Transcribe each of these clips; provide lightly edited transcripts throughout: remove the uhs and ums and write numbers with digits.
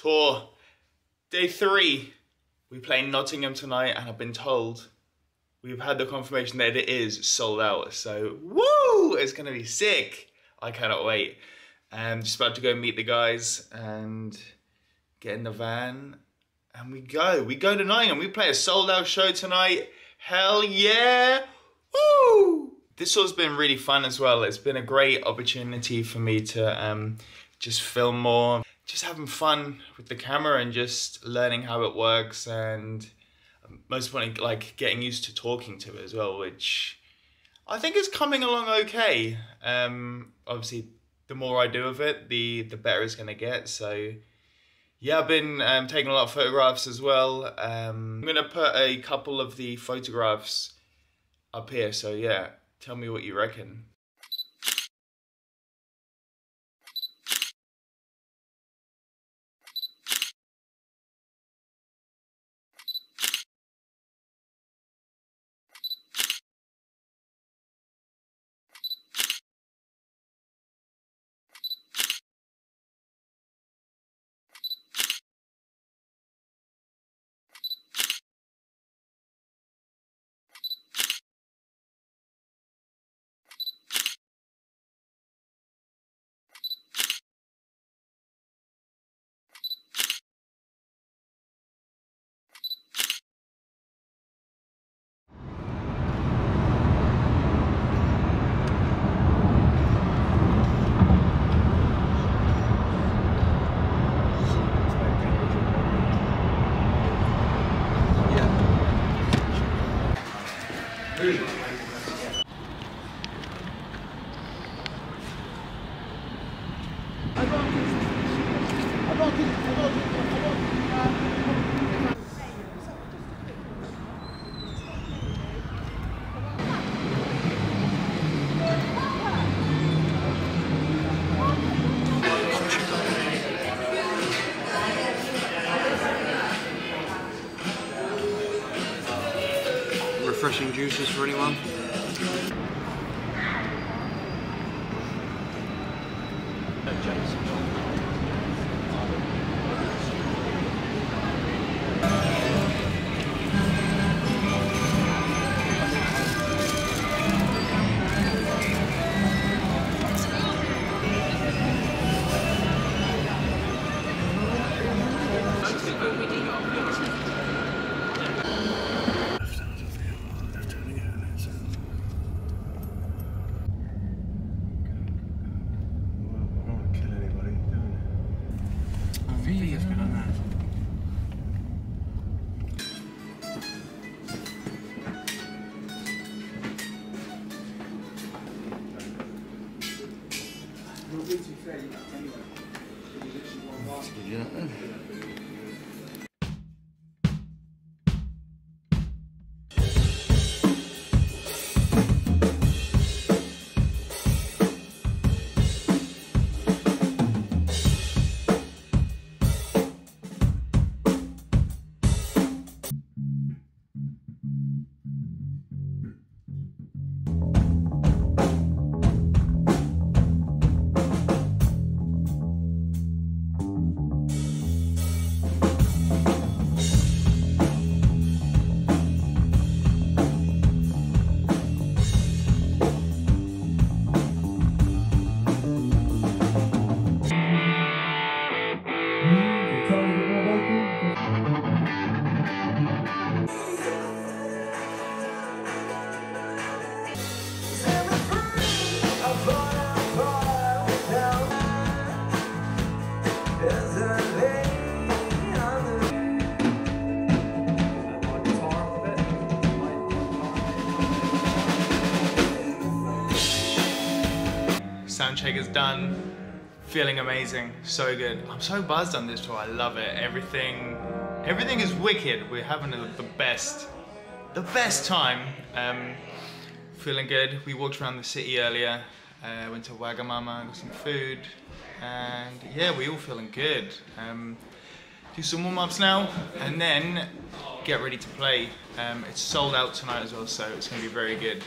tour. Day 3. We play Nottingham tonight, and I've been told we've had the confirmation that it is sold out. So, woo! It's gonna be sick. I cannot wait. I'm just about to go meet the guys and get in the van, and we go to Nottingham. We play a sold out show tonight. Hell yeah! Woo! This has been really fun as well. It's been a great opportunity for me to just film more, just having fun with the camera and just learning how it works, and most importantly, like getting used to talking to it as well, which I think is coming along okay. Obviously, the more I do of it, the better it's gonna get. So yeah, I've been taking a lot of photographs as well. I'm gonna put a couple of the photographs up here. So yeah, tell me what you reckon. Refreshing juices for anyone? Soundcheck is done, feeling amazing, so good. I'm so buzzed on this tour, I love it. Everything is wicked. We're having the best time. Feeling good. We walked around the city earlier, went to Wagamama, got some food, and yeah, we all feeling good. Do some warm-ups now, and then get ready to play. It's sold out tonight as well, so it's gonna be very good.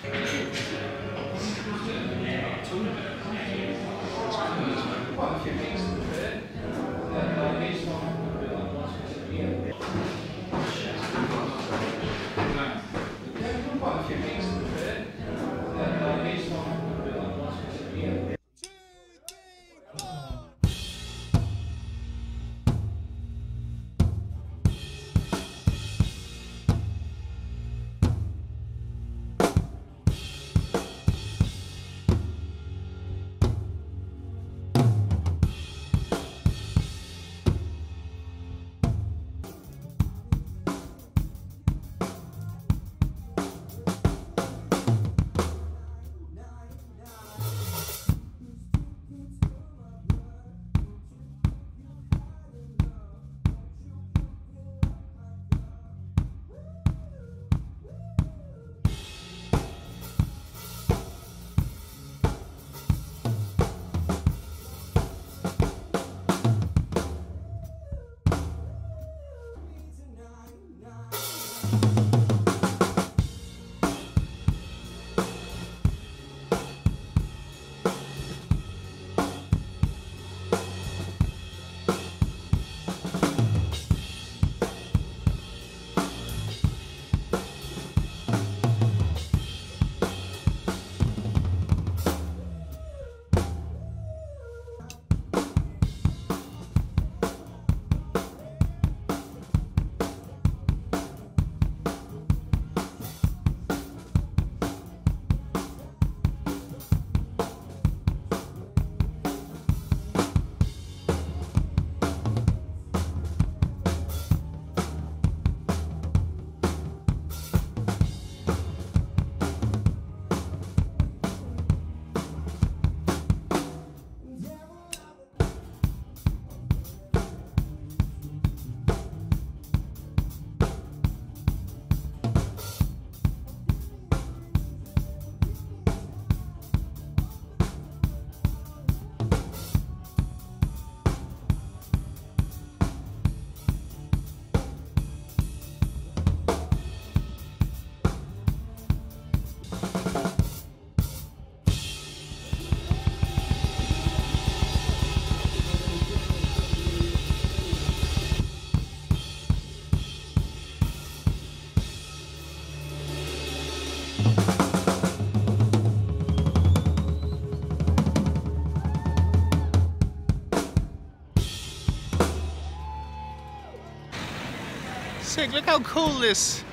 Sick, look how cool this.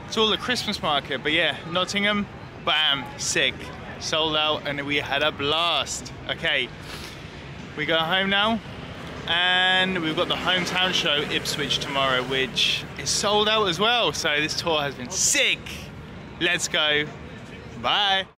It's all the Christmas market, but yeah, Nottingham, bam, sick. Sold out and we had a blast. Okay, we go home now and we've got the hometown show Ipswich tomorrow, which is sold out as well. So this tour has been sick. Let's go. Bye.